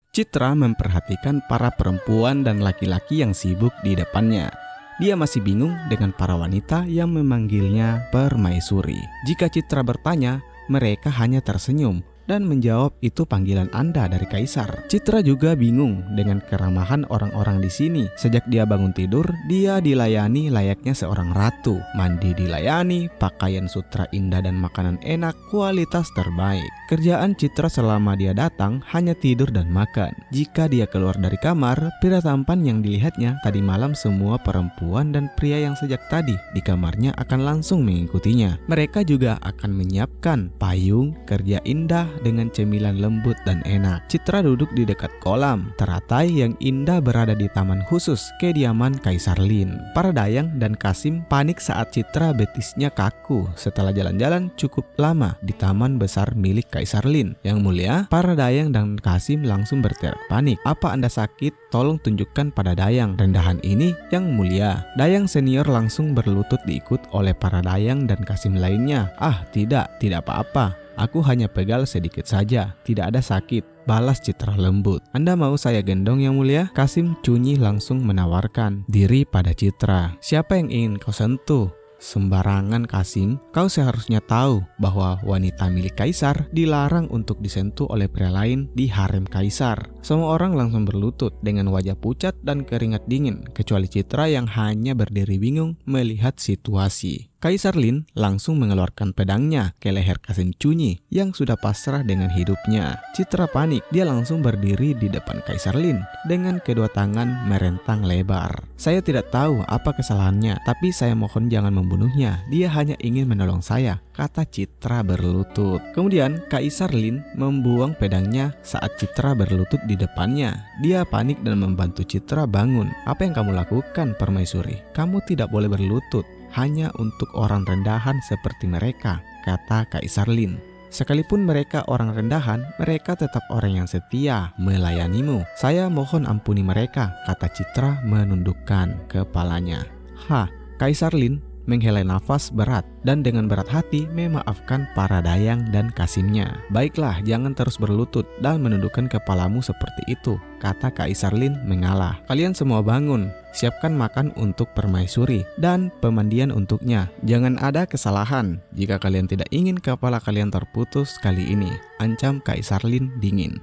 Citra memperhatikan para perempuan dan laki-laki yang sibuk di depannya. Dia masih bingung dengan para wanita yang memanggilnya permaisuri. Jika Citra bertanya, mereka hanya tersenyum dan menjawab itu panggilan Anda dari kaisar. Citra juga bingung dengan keramahan orang-orang di sini. Sejak dia bangun tidur, dia dilayani layaknya seorang ratu. Mandi dilayani, pakaian sutra indah dan makanan enak kualitas terbaik. Kerjaan Citra selama dia datang hanya tidur dan makan. Jika dia keluar dari kamar, pria tampan yang dilihatnya tadi malam, semua perempuan dan pria yang sejak tadi di kamarnya akan langsung mengikutinya. Mereka juga akan menyiapkan payung, kerja indah dengan cemilan lembut dan enak. Citra duduk di dekat kolam teratai yang indah berada di taman khusus kediaman Kaisar Lin. Para Dayang dan Kasim panik saat Citra betisnya kaku setelah jalan-jalan cukup lama di taman besar milik Kaisar Lin. Yang mulia, para Dayang dan Kasim langsung berteriak panik. Apa Anda sakit? Tolong tunjukkan pada Dayang rendahan ini, Yang Mulia. Dayang senior langsung berlutut diikut oleh para Dayang dan Kasim lainnya. Ah, tidak apa-apa. Aku hanya pegal sedikit saja, tidak ada sakit, balas Citra lembut. Anda mau saya gendong Yang Mulia? Kasim Cunyi langsung menawarkan diri pada Citra. Siapa yang ingin kau sentuh? Sembarangan Kasim, kau seharusnya tahu bahwa wanita milik kaisar dilarang untuk disentuh oleh pria lain di harem kaisar. Semua orang langsung berlutut dengan wajah pucat dan keringat dingin, kecuali Citra yang hanya berdiri bingung melihat situasi. Kaisar Lin langsung mengeluarkan pedangnya ke leher Kasim Cunyi yang sudah pasrah dengan hidupnya. Citra panik, dia langsung berdiri di depan Kaisar Lin dengan kedua tangan merentang lebar. Saya tidak tahu apa kesalahannya, tapi saya mohon jangan membunuhnya. Dia hanya ingin menolong saya, kata Citra berlutut. Kemudian Kaisar Lin membuang pedangnya saat Citra berlutut di depannya. Dia panik dan membantu Citra bangun. Apa yang kamu lakukan, permaisuri? Kamu tidak boleh berlutut hanya untuk orang rendahan seperti mereka, kata Kaisar Lin. Sekalipun mereka orang rendahan, mereka tetap orang yang setia melayanimu. Saya mohon ampuni mereka, kata Citra menundukkan kepalanya. Kaisar Lin menghela nafas berat dan dengan berat hati memaafkan para Dayang dan Kasimnya. Baiklah, jangan terus berlutut dan menundukkan kepalamu seperti itu, kata Kaisar Lin mengalah. Kalian semua bangun, siapkan makan untuk permaisuri dan pemandian untuknya. Jangan ada kesalahan. Jika kalian tidak ingin kepala kalian terputus kali ini, ancam Kaisar Lin dingin.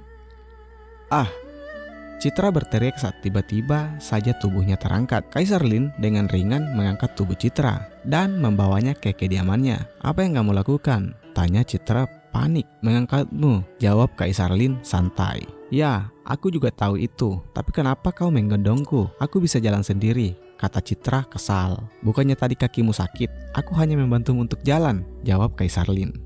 Citra berteriak saat tiba-tiba saja tubuhnya terangkat. Kaisar Lin dengan ringan mengangkat tubuh Citra dan membawanya ke kediamannya. Apa yang kamu lakukan? Tanya Citra panik. Mengangkatmu, jawab Kaisar Lin santai. Ya, aku juga tahu itu. Tapi kenapa kau menggendongku? Aku bisa jalan sendiri, kata Citra kesal. Bukannya tadi kakimu sakit? Aku hanya membantumu untuk jalan, jawab Kaisar Lin.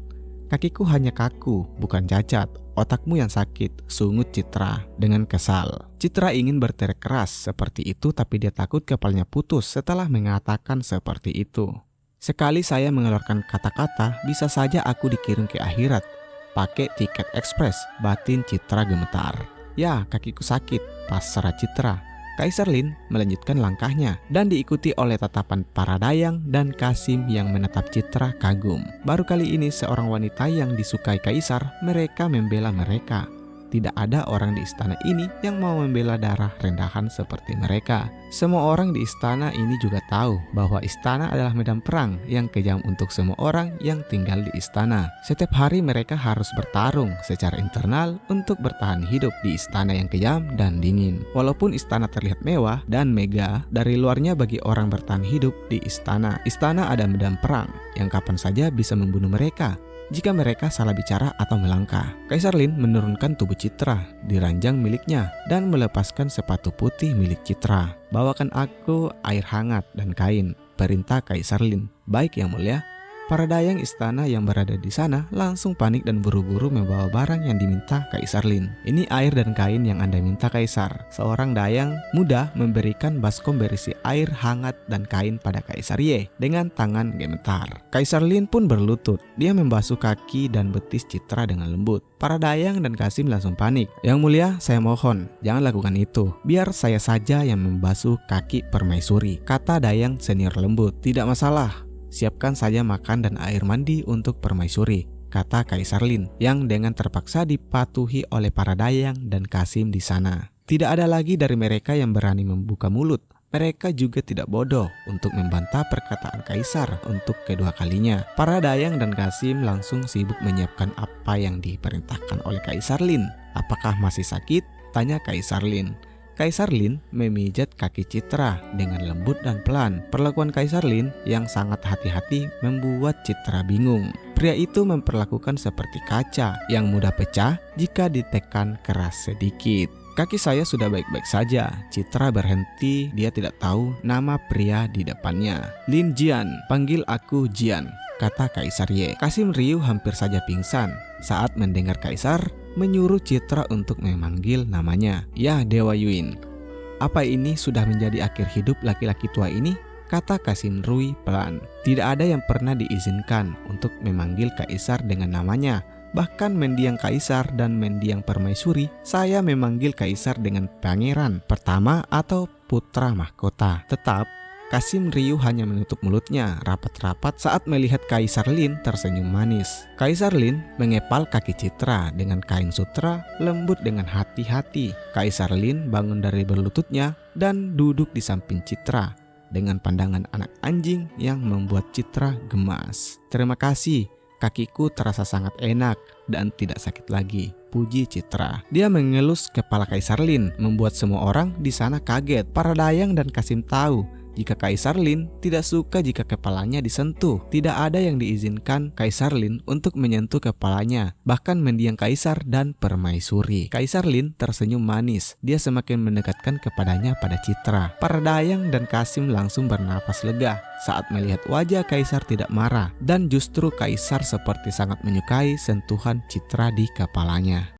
Kakiku hanya kaku, bukan cacat. Otakmu yang sakit, sungut Citra dengan kesal. Citra ingin berteriak keras seperti itu, tapi dia takut kepalanya putus setelah mengatakan seperti itu. Sekali saya mengeluarkan kata-kata, bisa saja aku dikirim ke akhirat. Pakai tiket ekspres, batin Citra gemetar. Ya, kakiku sakit, pasrah Citra. Kaisar Lin melanjutkan langkahnya dan diikuti oleh tatapan para Dayang dan Kasim yang menatap Citra kagum. Baru kali ini seorang wanita yang disukai kaisar, mereka membela mereka. Tidak ada orang di istana ini yang mau membela darah rendahan seperti mereka. Semua orang di istana ini juga tahu bahwa istana adalah medan perang yang kejam untuk semua orang yang tinggal di istana. Setiap hari mereka harus bertarung secara internal untuk bertahan hidup di istana yang kejam dan dingin. Walaupun istana terlihat mewah dan megah dari luarnya, bagi orang bertahan hidup di istana ada medan perang yang kapan saja bisa membunuh mereka jika mereka salah bicara atau melangkah. Kaisar Lin menurunkan tubuh Citra di ranjang miliknya dan melepaskan sepatu putih milik Citra. Bawakan aku air hangat dan kain, perintah Kaisar Lin. Baik Yang Mulia. Para Dayang istana yang berada di sana langsung panik dan buru-buru membawa barang yang diminta Kaisar Lin. Ini air dan kain yang Anda minta, Kaisar. Seorang Dayang muda memberikan baskom berisi air hangat dan kain pada Kaisar Ye dengan tangan gemetar. Kaisar Lin pun berlutut. Dia membasuh kaki dan betis Citra dengan lembut. Para Dayang dan Kasim langsung panik. Yang Mulia, saya mohon, jangan lakukan itu. Biar saya saja yang membasuh kaki permaisuri, kata Dayang senior lembut. Tidak masalah. Siapkan saja makan dan air mandi untuk permaisuri, kata Kaisar Lin yang dengan terpaksa dipatuhi oleh para Dayang dan Kasim di sana. Tidak ada lagi dari mereka yang berani membuka mulut. Mereka juga tidak bodoh untuk membantah perkataan Kaisar untuk kedua kalinya. Para Dayang dan Kasim langsung sibuk menyiapkan apa yang diperintahkan oleh Kaisar Lin. "Apakah masih sakit?" tanya Kaisar Lin. Kaisar Lin memijat kaki Citra dengan lembut dan pelan. Perlakuan Kaisar Lin yang sangat hati-hati membuat Citra bingung. Pria itu memperlakukan seperti kaca yang mudah pecah jika ditekan keras sedikit. "Kaki saya sudah baik-baik saja." Citra berhenti, dia tidak tahu nama pria di depannya. "Lin Jian, panggil aku Jian," kata Kaisar Ye. Kasim riuh hampir saja pingsan saat mendengar Kaisar menyuruh Citra untuk memanggil namanya. "Ya Dewa Yuin, apa ini sudah menjadi akhir hidup laki-laki tua ini?" kata Kasim Rui pelan. Tidak ada yang pernah diizinkan untuk memanggil Kaisar dengan namanya. Bahkan mendiang Kaisar dan mendiang permaisuri, saya memanggil Kaisar dengan pangeran pertama atau putra mahkota. Tetap, Kasim riuh hanya menutup mulutnya rapat-rapat saat melihat Kaisar Lin tersenyum manis. Kaisar Lin mengepal kaki Citra dengan kain sutra lembut dengan hati-hati. Kaisar Lin bangun dari berlututnya dan duduk di samping Citra dengan pandangan anak anjing yang membuat Citra gemas. "Terima kasih. Kakiku terasa sangat enak dan tidak sakit lagi," puji Citra. Dia mengelus kepala Kaisar Lin, membuat semua orang di sana kaget. Para Dayang dan Kasim tahu jika Kaisar Lin tidak suka jika kepalanya disentuh. Tidak ada yang diizinkan Kaisar Lin untuk menyentuh kepalanya, bahkan mendiang Kaisar dan permaisuri. Kaisar Lin tersenyum manis. Dia semakin mendekatkan kepadanya pada Citra. Para Dayang dan Kasim langsung bernafas lega saat melihat wajah Kaisar tidak marah, dan justru Kaisar seperti sangat menyukai sentuhan Citra di kepalanya.